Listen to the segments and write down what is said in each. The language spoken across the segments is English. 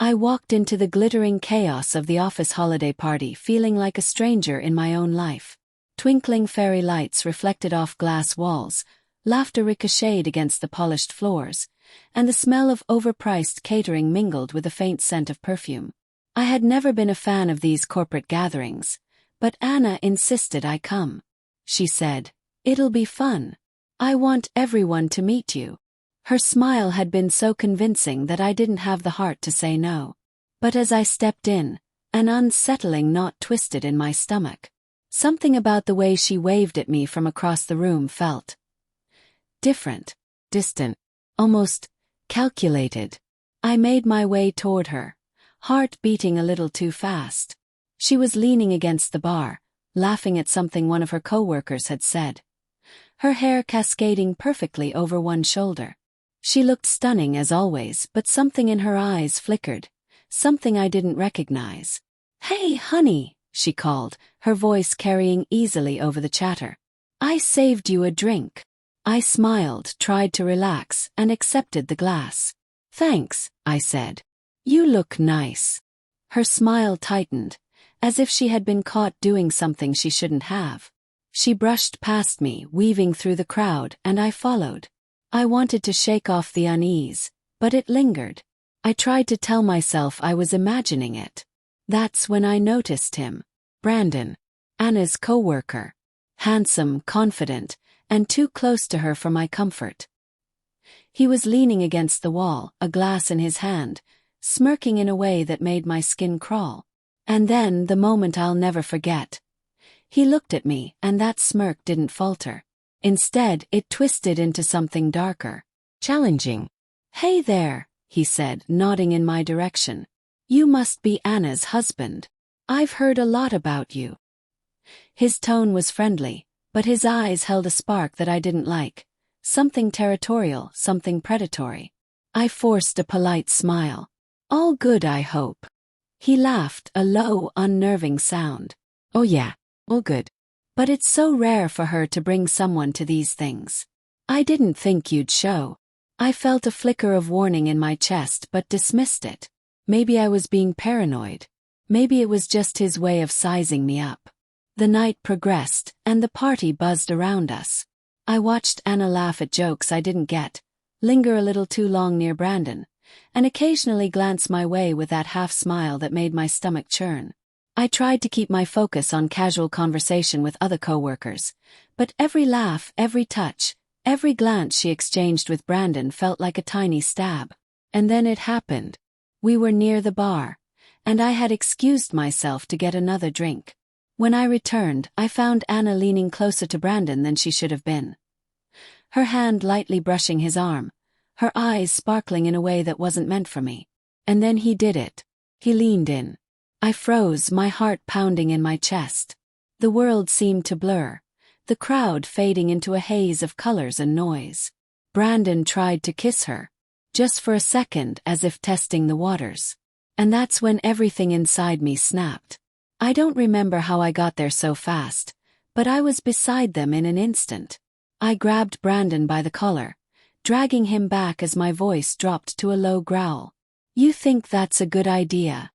I walked into the glittering chaos of the office holiday party feeling like a stranger in my own life. Twinkling fairy lights reflected off glass walls, laughter ricocheted against the polished floors, and the smell of overpriced catering mingled with a faint scent of perfume. I had never been a fan of these corporate gatherings, but Anna insisted I come. She said, "It'll be fun. I want everyone to meet you." Her smile had been so convincing that I didn't have the heart to say no. But as I stepped in, an unsettling knot twisted in my stomach. Something about the way she waved at me from across the room felt different, distant, almost calculated. I made my way toward her, heart beating a little too fast. She was leaning against the bar, laughing at something one of her coworkers had said. Her hair cascading perfectly over one shoulder. She looked stunning as always, but something in her eyes flickered, something I didn't recognize. "Hey, honey," she called, her voice carrying easily over the chatter. "I saved you a drink." I smiled, tried to relax, and accepted the glass. "Thanks," I said. "You look nice." Her smile tightened, as if she had been caught doing something she shouldn't have. She brushed past me, weaving through the crowd, and I followed. I wanted to shake off the unease, but it lingered. I tried to tell myself I was imagining it. That's when I noticed him. Brandon, Anna's coworker. Handsome, confident, and too close to her for my comfort. He was leaning against the wall, a glass in his hand, smirking in a way that made my skin crawl. And then, the moment I'll never forget. He looked at me, and that smirk didn't falter. Instead, it twisted into something darker, challenging. "Hey there," he said, nodding in my direction. "You must be Anna's husband. I've heard a lot about you." His tone was friendly, but his eyes held a spark that I didn't like. Something territorial, something predatory. I forced a polite smile. "All good, I hope." He laughed, a low, unnerving sound. "Oh yeah, all good. But it's so rare for her to bring someone to these things. I didn't think you'd show." I felt a flicker of warning in my chest but dismissed it. Maybe I was being paranoid. Maybe it was just his way of sizing me up. The night progressed, and the party buzzed around us. I watched Anna laugh at jokes I didn't get, linger a little too long near Brandon, and occasionally glance my way with that half-smile that made my stomach churn. I tried to keep my focus on casual conversation with other coworkers, but every laugh, every touch, every glance she exchanged with Brandon felt like a tiny stab. And then it happened. We were near the bar, and I had excused myself to get another drink. When I returned, I found Anna leaning closer to Brandon than she should have been. Her hand lightly brushing his arm, her eyes sparkling in a way that wasn't meant for me. And then he did it. He leaned in. I froze, my heart pounding in my chest. The world seemed to blur, the crowd fading into a haze of colors and noise. Brandon tried to kiss her, just for a second, as if testing the waters. And that's when everything inside me snapped. I don't remember how I got there so fast, but I was beside them in an instant. I grabbed Brandon by the collar, dragging him back as my voice dropped to a low growl. "You think that's a good idea?"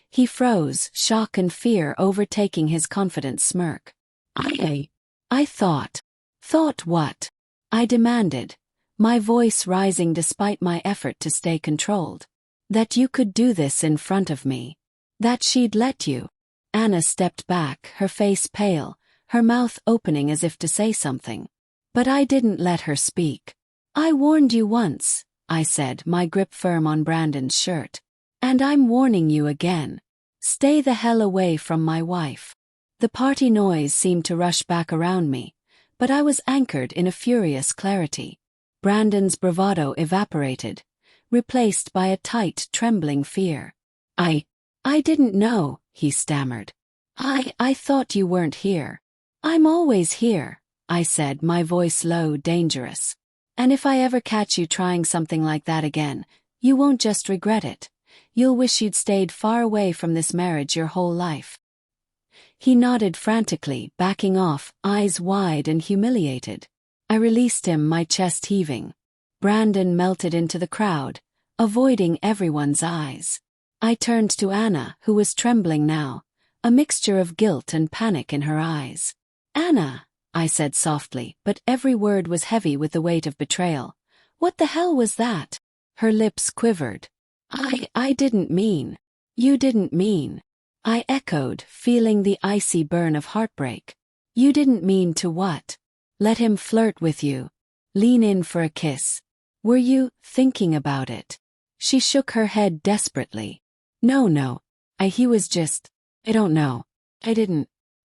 He froze, shock and fear overtaking his confident smirk. I thought. Thought what?" I demanded, my voice rising despite my effort to stay controlled. "That you could do this in front of me. That she'd let you." Anna stepped back, her face pale, her mouth opening as if to say something. But I didn't let her speak. "I warned you once," I said, my grip firm on Brandon's shirt. "And I'm warning you again. Stay the hell away from my wife." The party noise seemed to rush back around me, but I was anchored in a furious clarity. Brandon's bravado evaporated, replaced by a tight, trembling fear. I didn't know," he stammered. I thought you weren't here." "I'm always here," I said, my voice low, dangerous. "And if I ever catch you trying something like that again, you won't just regret it. You'll wish you'd stayed far away from this marriage your whole life." He nodded frantically, backing off, eyes wide and humiliated. I released him, my chest heaving. Brandon melted into the crowd, avoiding everyone's eyes. I turned to Anna, who was trembling now, a mixture of guilt and panic in her eyes. "Anna," I said softly, but every word was heavy with the weight of betrayal. "What the hell was that?" Her lips quivered. I didn't mean." "You didn't mean," I echoed, feeling the icy burn of heartbreak. "You didn't mean to what? Let him flirt with you? Lean in for a kiss? Were you thinking about it?" She shook her head desperately. No. He was just, I don't know.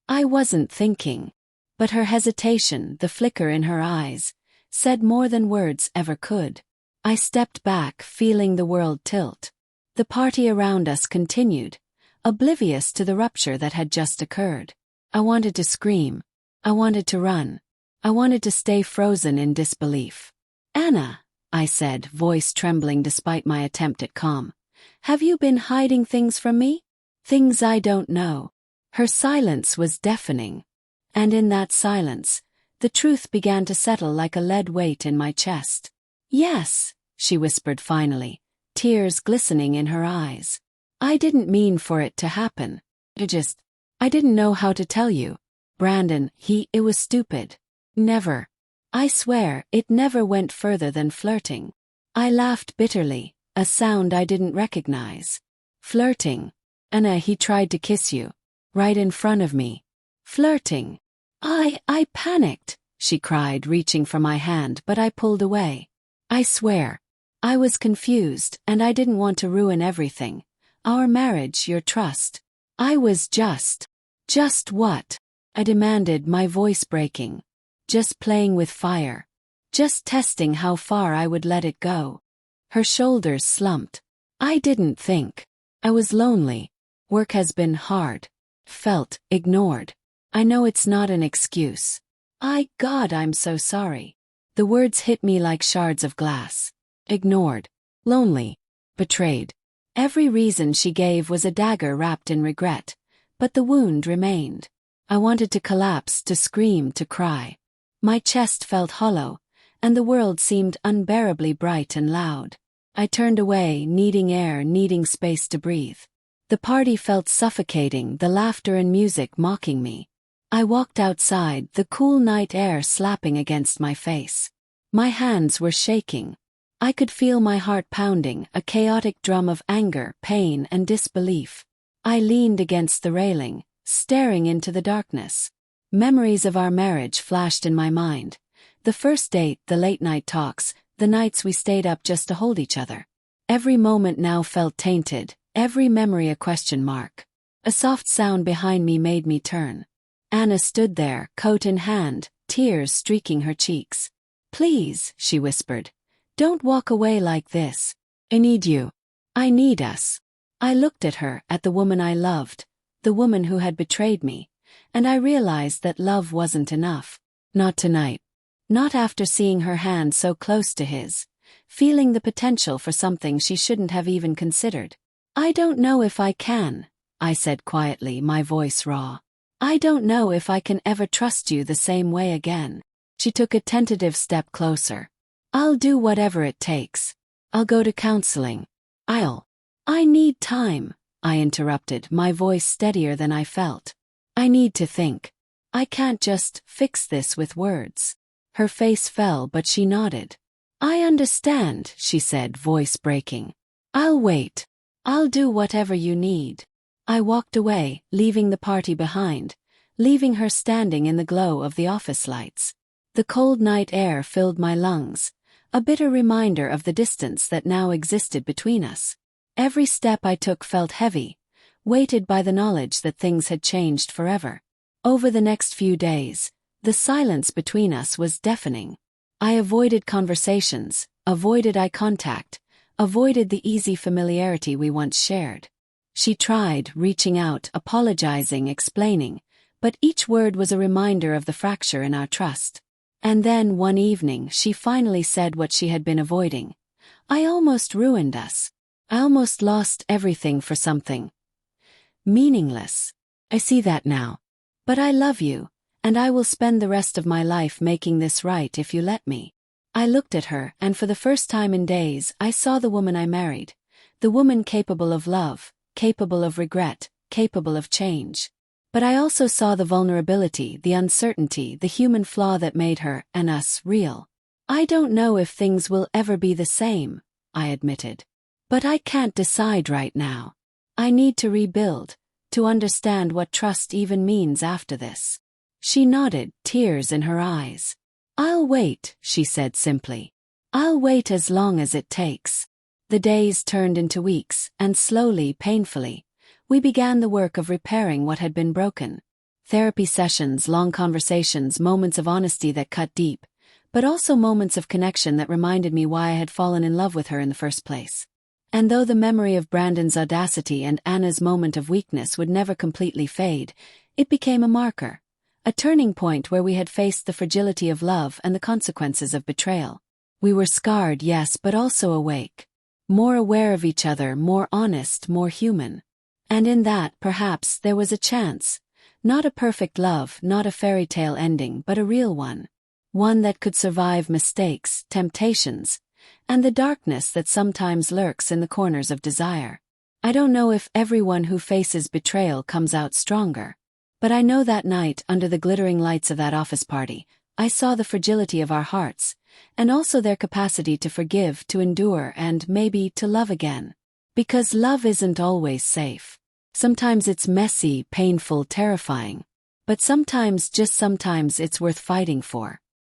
I wasn't thinking." But her hesitation, the flicker in her eyes, said more than words ever could. I stepped back, feeling the world tilt. The party around us continued, oblivious to the rupture that had just occurred. I wanted to scream. I wanted to run. I wanted to stay frozen in disbelief. "Anna," I said, voice trembling despite my attempt at calm, "have you been hiding things from me? Things I don't know?" Her silence was deafening. And in that silence, the truth began to settle like a lead weight in my chest. "Yes," she whispered finally, tears glistening in her eyes. "I didn't mean for it to happen. I didn't know how to tell you. Brandon, it was stupid. Never. I swear, it never went further than flirting." I laughed bitterly, a sound I didn't recognize. "Flirting? Anna, he tried to kiss you. Right in front of me. Flirting." I panicked," she cried, reaching for my hand, but I pulled away. "I swear. I was confused, and I didn't want to ruin everything. Our marriage, your trust. I was just what?" I demanded, my voice breaking. "Just playing with fire. Just testing how far I would let it go." Her shoulders slumped. "I didn't think. I was lonely. Work has been hard. Felt ignored. I know it's not an excuse. God, I'm so sorry." The words hit me like shards of glass. Ignored. Lonely. Betrayed. Every reason she gave was a dagger wrapped in regret, but the wound remained. I wanted to collapse, to scream, to cry. My chest felt hollow, and the world seemed unbearably bright and loud. I turned away, needing air, needing space to breathe. The party felt suffocating, the laughter and music mocking me. I walked outside, the cool night air slapping against my face. My hands were shaking. I could feel my heart pounding, a chaotic drum of anger, pain, and disbelief. I leaned against the railing, staring into the darkness. Memories of our marriage flashed in my mind. The first date, the late-night talks, the nights we stayed up just to hold each other. Every moment now felt tainted, every memory a question mark. A soft sound behind me made me turn. Anna stood there, coat in hand, tears streaking her cheeks. "Please," she whispered, "don't walk away like this. I need you. I need us." I looked at her, at the woman I loved, the woman who had betrayed me, and I realized that love wasn't enough. Not tonight. Not after seeing her hand so close to his, feeling the potential for something she shouldn't have even considered. "I don't know if I can," I said quietly, my voice raw. "I don't know if I can ever trust you the same way again." She took a tentative step closer. "I'll do whatever it takes. I'll go to counseling. I need time," I interrupted, my voice steadier than I felt. "I need to think. I can't just fix this with words." Her face fell, but she nodded. "I understand," she said, voice breaking. "I'll wait. I'll do whatever you need." I walked away, leaving the party behind, leaving her standing in the glow of the office lights. The cold night air filled my lungs, a bitter reminder of the distance that now existed between us. Every step I took felt heavy, weighted by the knowledge that things had changed forever. Over the next few days, the silence between us was deafening. I avoided conversations, avoided eye contact, avoided the easy familiarity we once shared. She tried, reaching out, apologizing, explaining, but each word was a reminder of the fracture in our trust. And then one evening she finally said what she had been avoiding. "I almost ruined us. I almost lost everything for something meaningless. I see that now. But I love you, and I will spend the rest of my life making this right if you let me." I looked at her, and for the first time in days, I saw the woman I married. The woman capable of love, capable of regret, capable of change. But I also saw the vulnerability, the uncertainty, the human flaw that made her, and us, real. I don't know if things will ever be the same, I admitted. But I can't decide right now. I need to rebuild, to understand what trust even means after this. She nodded, tears in her eyes. I'll wait, she said simply. I'll wait as long as it takes. The days turned into weeks, and slowly, painfully, we began the work of repairing what had been broken. Therapy sessions, long conversations, moments of honesty that cut deep, but also moments of connection that reminded me why I had fallen in love with her in the first place. And though the memory of Brandon's audacity and Anna's moment of weakness would never completely fade, it became a marker, a turning point where we had faced the fragility of love and the consequences of betrayal. We were scarred, yes, but also awake. More aware of each other, more honest, more human. And in that, perhaps, there was a chance. Not a perfect love, not a fairy tale ending, but a real one. One that could survive mistakes, temptations, and the darkness that sometimes lurks in the corners of desire. I don't know if everyone who faces betrayal comes out stronger. But I know that night, under the glittering lights of that office party, I saw the fragility of our hearts, and also their capacity to forgive, to endure, and maybe to love again. Because love isn't always safe. Sometimes it's messy, painful, terrifying. But sometimes, just sometimes, it's worth fighting for.